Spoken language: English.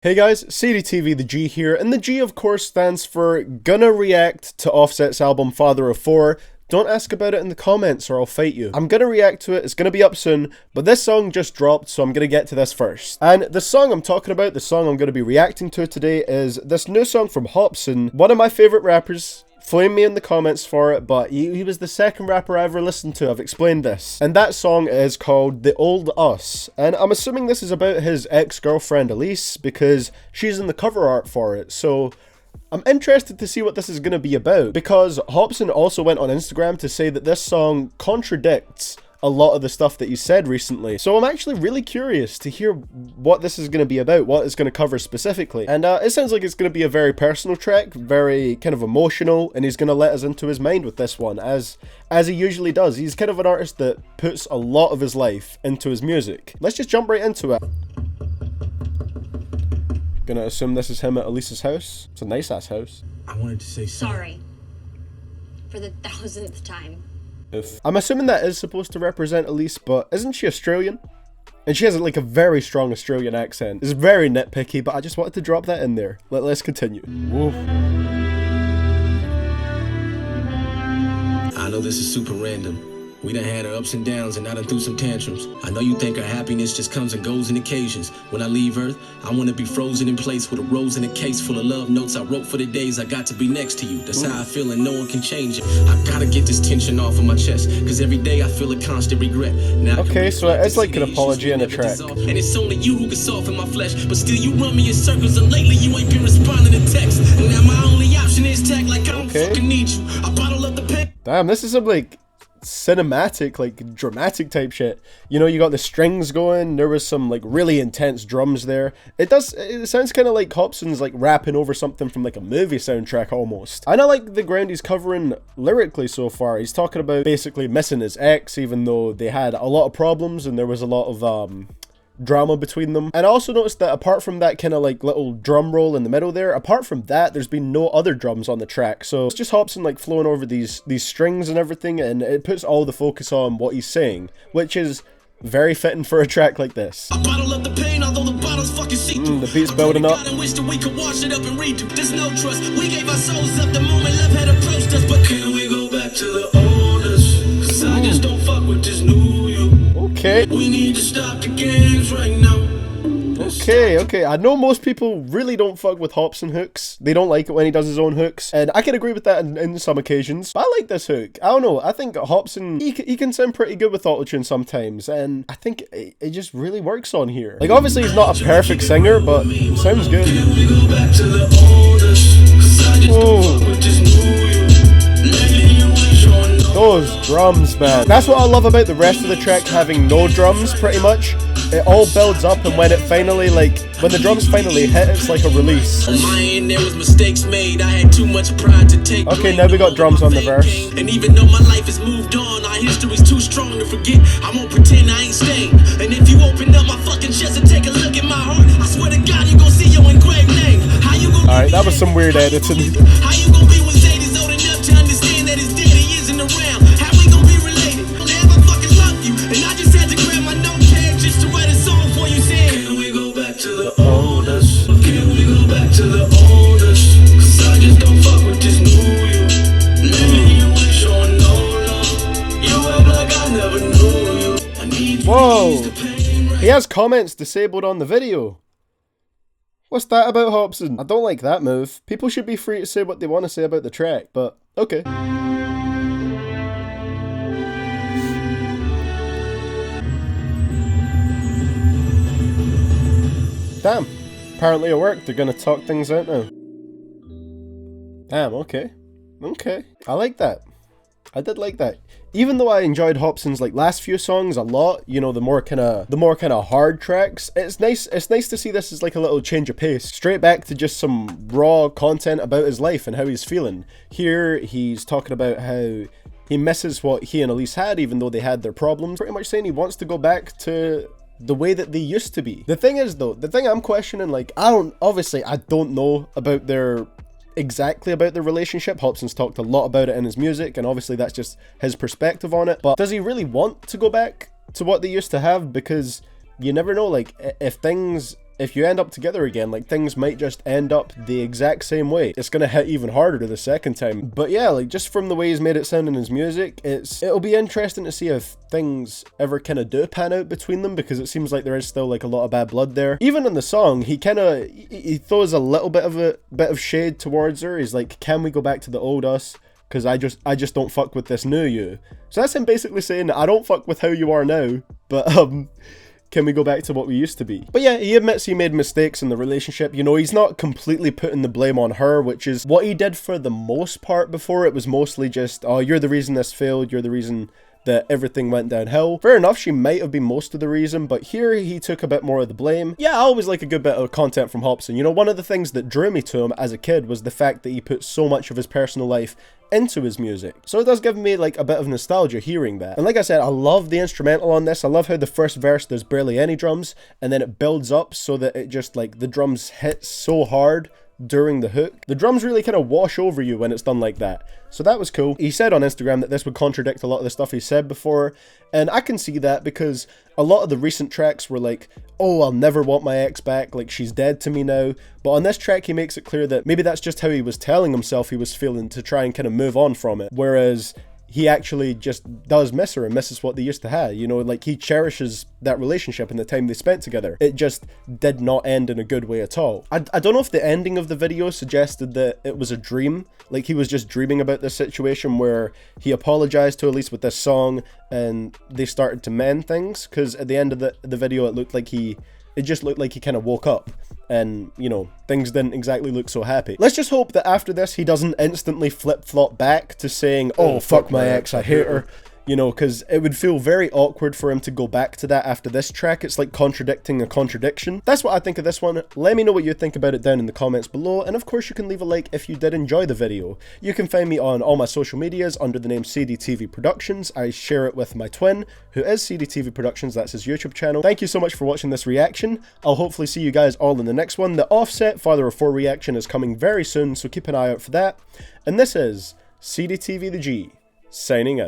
Hey guys, CDTVThaG here, and the G of course stands for gonna react to Offset's album Father of Four. Don't ask about it in the comments or I'll fight you. I'm gonna react to it, it's gonna be up soon, but this song just dropped, so I'm gonna get to this first. And the song I'm talking about, the song I'm gonna be reacting to today, is this new song from Hopsin, one of my favourite rappers. Flame me in the comments for it, but he was the second rapper I ever listened to. I've explained this. And that song is called The Old Us. And I'm assuming this is about his ex-girlfriend Alyce, because she's in the cover art for it. So I'm interested to see what this is going to be about, because Hopsin also went on Instagram to say that this song contradicts a lot of the stuff that he said recently. So I'm actually really curious to hear what this is going to be about, what it's going to cover specifically. And it sounds like it's going to be a very personal track, very kind of emotional, and he's going to let us into his mind with this one, as he usually does. He's kind of an artist that puts a lot of his life into his music. Let's just jump right into it. Gonna assume this is him at Alyce's house. It's a nice ass house. I wanted to say sorry for the 1000th time. I'm assuming that is supposed to represent Alyce, but isn't she Australian? And she has like a very strong Australian accent. It's very nitpicky, but I just wanted to drop that in there. Let's continue. Whoa. I know this is super random. We done had our ups and downs and I done threw some tantrums. I know you think our happiness just comes and goes in occasions. When I leave Earth, I want to be frozen in place with a rose in a case full of love notes I wrote for the days I got to be next to you. That's how I feel and no one can change it. I gotta get this tension off of my chest, cause every day I feel a constant regret. Now okay, so it's like an apology in a track. And it's only you who can soften my flesh, but still you run me in circles and lately you ain't been responding to text. And now my only option is tag like I don't fucking need you. I bottle up the pen. Damn, this is some like cinematic, like dramatic type shit. You know, you got the strings going, there was some like really intense drums there. It sounds kind of like Hopsin's like rapping over something from like a movie soundtrack almost. And I like the ground he's covering lyrically so far. He's talking about basically missing his ex, even though they had a lot of problems and there was a lot of drama between them. And I also noticed that apart from that kind of like little drum roll in the middle there, apart from that, there's been no other drums on the track. So it's just Hopsin like flowing over these strings and everything, and it puts all the focus on what he's saying, which is very fitting for a track like this. The beat's building up. Okay. We need to stop the games right now. Okay. I know most people really don't fuck with Hopsin hooks. They don't like it when he does his own hooks. And I can agree with that in some occasions. But I like this hook. I don't know. I think Hopsin, he can sound pretty good with autotune sometimes. And I think it just really works on here. Like, obviously he's not a perfect singer, but it sounds good. Those drums, man. That's what I love about the rest of the track having no drums, pretty much. It all builds up, and when it finally, like, when the drums finally hit, it's like a release. On my end, there was mistakes made. I had too much pride to take. Okay, now we got drums on the verse. And even though my life has moved on, our history's too strong to forget. I won't pretend I ain't staying. And if you open up my fucking chest and take a look at my heart, I swear to God, you gon' see your engraved name. How you gonna Alright, that was some weird editing. How you gonna be when Zadie's old enough to understand that his daddy isn't around? How we gonna be related? Never fucking love you. And I just had to grab my notepad just to write a song for you saying, can we go back to the oldest? Can we go back to the oldest? Cause I just don't fuck with this new you. Maybe you ain't showing no love. You act like I never knew you. I need Whoa! He has comments disabled on the video. What's that about Hopsin? I don't like that move. People should be free to say what they want to say about the track, but okay. Damn. Apparently it worked. They're gonna talk things out now. Damn, okay. Okay. I like that. I did like that. Even though I enjoyed Hopsin's like last few songs a lot, you know, the more kind of hard tracks, it's nice to see this as like a little change of pace. Straight back to just some raw content about his life and how he's feeling. Here he's talking about how he misses what he and Alyce had, even though they had their problems. Pretty much saying he wants to go back to the way that they used to be. The thing is though, the thing I'm questioning, like, I don't know about their exactly about the relationship. Hopsin's talked a lot about it in his music, and obviously that's just his perspective on it. But does he really want to go back to what they used to have? Because you never know, like, if things if you end up together again, like things might just end up the exact same way. It's gonna hit even harder the second time. But yeah, like just from the way he's made it sound in his music, it'll be interesting to see if things ever kind of do pan out between them, because it seems like there is still like a lot of bad blood there. Even in the song, he throws a little bit of shade towards her. He's like, can we go back to the old us? Because I just don't fuck with this new you. So that's him basically saying, I don't fuck with how you are now, but can we go back to what we used to be? But yeah, he admits he made mistakes in the relationship. You know, he's not completely putting the blame on her, which is what he did for the most part before. It was mostly just, oh, you're the reason this failed, you're the reason that everything went downhill. Fair enough, she might have been most of the reason, but here he took a bit more of the blame. Yeah, I always like a good bit of content from Hopsin. You know, one of the things that drew me to him as a kid was the fact that he put so much of his personal life into his music. So it does give me like a bit of nostalgia hearing that. And like I said, I love the instrumental on this. I love how the first verse there's barely any drums, and then it builds up so that it just like the drums hit so hard during the hook. The drums really kind of wash over you when it's done like that. So that was cool. He said on Instagram that this would contradict a lot of the stuff he said before, and I can see that because a lot of the recent tracks were like, oh, I'll never want my ex back, like she's dead to me now. But on this track he makes it clear that maybe that's just how he was telling himself he was feeling to try and kind of move on from it, whereas he actually just does miss her and misses what they used to have. You know, like he cherishes that relationship and the time they spent together. It just did not end in a good way at all. I don't know if the ending of the video suggested that it was a dream, like he was just dreaming about this situation where he apologized to Alyce with this song and they started to mend things, because at the end of the video it just looked like he kind of woke up and, you know, things didn't exactly look so happy. Let's just hope that after this he doesn't instantly flip-flop back to saying, oh, fuck my ex, I hate her. You know, because it would feel very awkward for him to go back to that after this track. It's like contradicting a contradiction. That's what I think of this one. Let me know what you think about it down in the comments below, and of course you can leave a like if you did enjoy the video. You can find me on all my social medias under the name CDTV Productions. I share it with my twin, who is CDTV Productions, that's his YouTube channel. Thank you so much for watching this reaction. I'll hopefully see you guys all in the next one. The Offset Father of 4 reaction is coming very soon, so keep an eye out for that. And this is CDTVThaG, signing out.